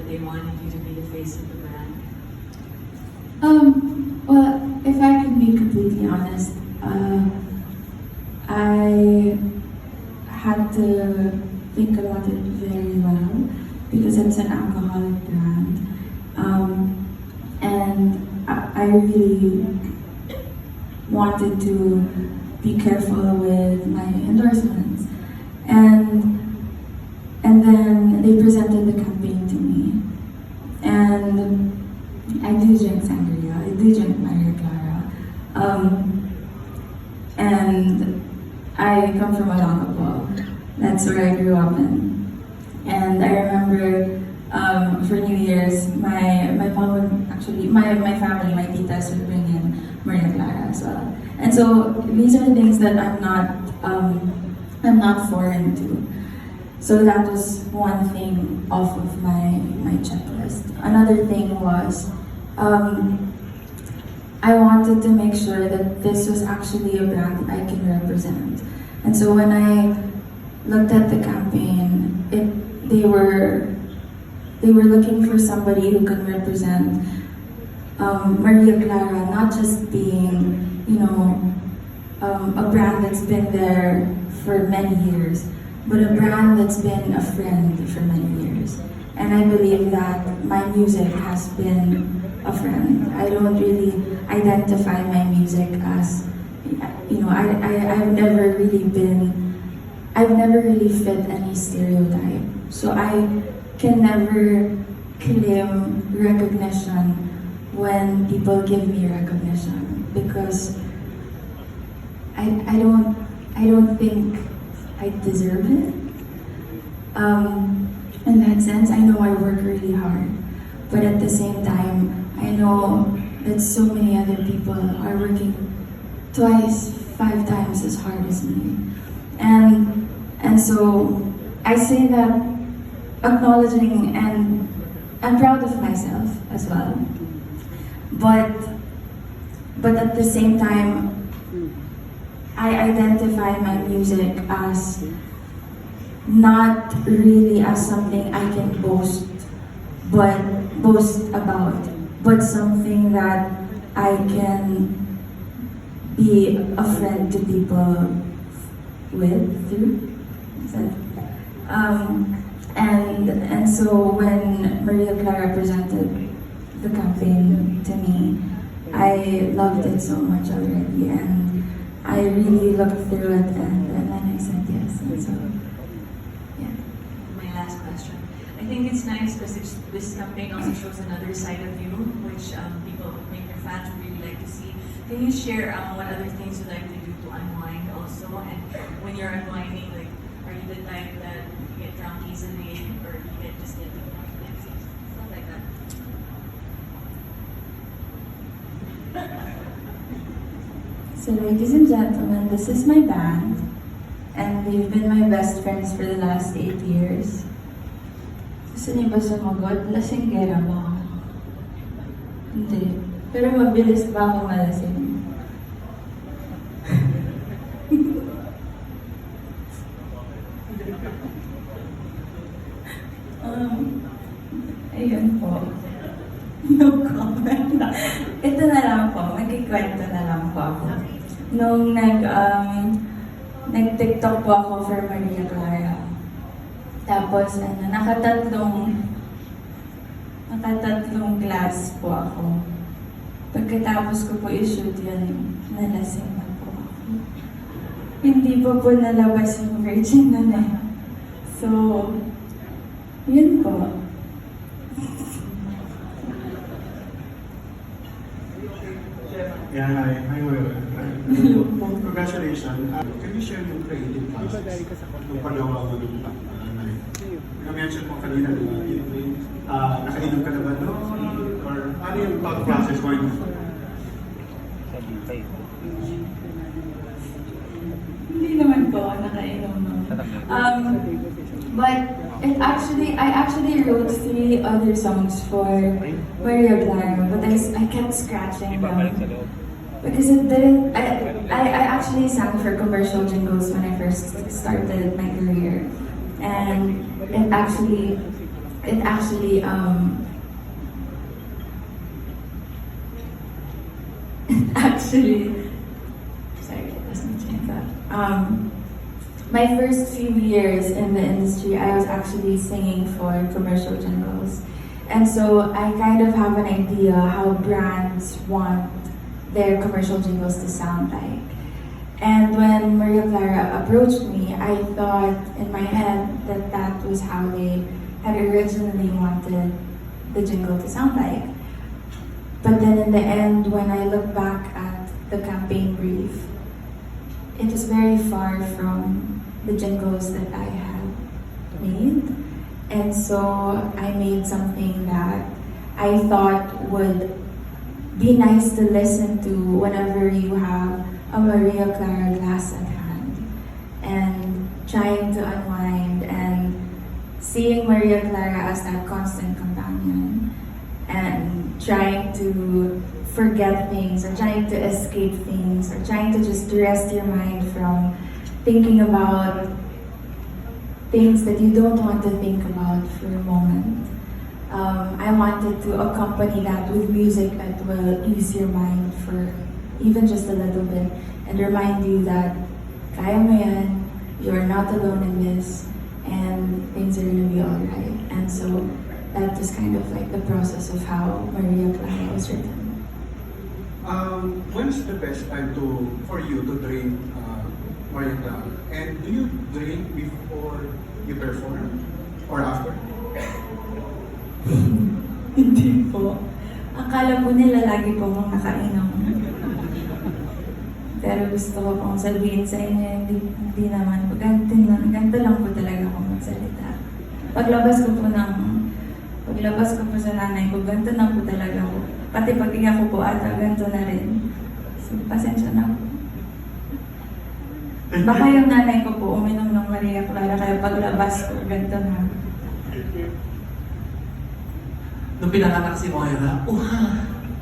that they wanted you to be the face of the brand? Well, if I can be completely honest, I had to think about it very well because it's an alcoholic brand. And I really wanted to be careful with my endorsements. And then they presented the campaign to me. And I do drink sangria, I do drink Moira. And I come from Olongapo. That's where I grew up in. And I remember for New Year's, my mom would actually, my family, my titas would bring in Moira as well. And so these are things that I'm not foreign to. So that was one thing off of my checklist. Another thing was, I wanted to make sure that this was actually a brand that I can represent. And so when I looked at the campaign, they were looking for somebody who could represent Maria Clara, not just being, a brand that's been there for many years, but a brand that's been a friend for many years. And I believe that my music has been a friend. I don't really identify my music as, I've never really fit any stereotype. So I can never claim recognition when people give me recognition because I don't think I deserve it. In that sense, I know I work really hard, but at the same time, I know that so many other people are working twice, 5 times as hard as me. And so I say that acknowledging, and I'm proud of myself as well. But at the same time, I identify my music as not really as something I can boast about, but something that I can be a friend to people through. And so when Maria Clara presented the campaign to me, I loved it so much already, and I really looked through it, and then I said yes. And so, yeah. My last question. I think it's nice because this campaign also shows another side of you, which people, maybe your fans would really like to see. Can you share what other things you like to do to unwind also? And when you're unwinding, like, are you the type that you get drunk easily, or you just get stuff like that? So ladies and gentlemen, this is my band, and they've been my best friends for the last 8 years. Gusto niyo ba sumagot? Lasenggera ba ako? Hindi. Pero mabilis ba ako malasing? Ayun po. No comment. Ito na lang po, magkikwento na lang po ako. Nung nag-TikTok po ako for Maria Clara. Tapos nakatatlong class po ako. Pagkatapos ko po i-shoot yun, nalasing na po ako. Hindi po nalabas yung virgin na. So, yun po. Yeah, hi, Moira. Congratulations. Can you share yung creative process ng paggawa mo ng night? Na-mention mo kanina, nakainom ka na ba doon? Or ano yung process mo yun? Hindi naman po nakainom. But I actually wrote 3 other songs for Maria Clara, but I kept scratching them. Because it didn't, I actually sang for commercial jingles when I first started my career. And it actually it actually actually, sorry, it doesn't change that. My first few years in the industry, I was actually singing for commercial jingles. And so I kind of have an idea how brands want their commercial jingles to sound like. And when Maria Clara approached me, I thought in my head that that was how they had originally wanted the jingle to sound like. But then in the end, when I look back at the campaign brief, it was very far from the jingles that I had made. And so I made something that I thought would be nice to listen to whenever you have a Maria Clara glass at hand. And trying to unwind and seeing Maria Clara as that constant companion. And trying to forget things or trying to escape things or trying to just rest your mind from thinking about things that you don't want to think about for a moment. I wanted to accompany that with music that will ease your mind for even just a little bit and remind you that kaya mo yan, you are not alone in this, and things are gonna be alright. And so that was kind of like the process of how Maria Clara was written. When's the best time for you to drink Moira? And do you drink before you perform or after? Hindi po. Akala po nila lagi po akong nakainom. Pero gusto ko pong sabihin sa inyo, hindi naman po. Ganito lang po talaga ako magsalita. Paglabas ko po sa nanay ko, ganito na po talaga ako. Pati pag-iyak ko po ata, ganito na rin. So, pasensya na po. Baka yung nanay ko po uminom ng Maria Clara, kaya paglabas ko, ganito na. Nung pinanganak si Moira, uha!